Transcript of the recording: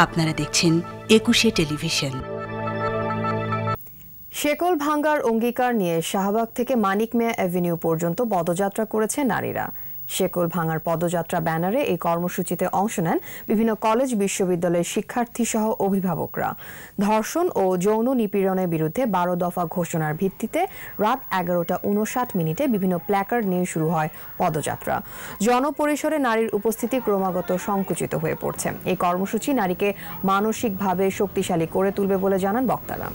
আপনারা দেখছেন একুশে টেলিভিশন। শেকল ভাঙ্গার অঙ্গীকার নিয়ে শাহবাগ থেকে মানিক মিয়া অ্যাভিনিউ পর্যন্ত পদযাত্রা করেছে নারীরা। শেকল ভাঙার পদযাত্রা ব্যানারে এই কর্মসূচিতে অংশ নেন বিভিন্ন কলেজ বিশ্ববিদ্যালয়ের শিক্ষার্থী সহ অভিভাবকরা। ধর্ষণ ও যৌন নিপীড়নের বিরুদ্ধে 12 দফা ঘোষণার ভিত্তিতে রাত 11:59 বিভিন্ন প্ল্যাকার্ড নিয়ে শুরু হয় পদযাত্রা। জনপরিসরে নারীর উপস্থিতি ক্রমাগত সংকুচিত হয়ে পড়ছে। এই কর্মসূচি নারীকে মানসিকভাবে শক্তিশালী করে তুলবে বলে জানান বক্তারা।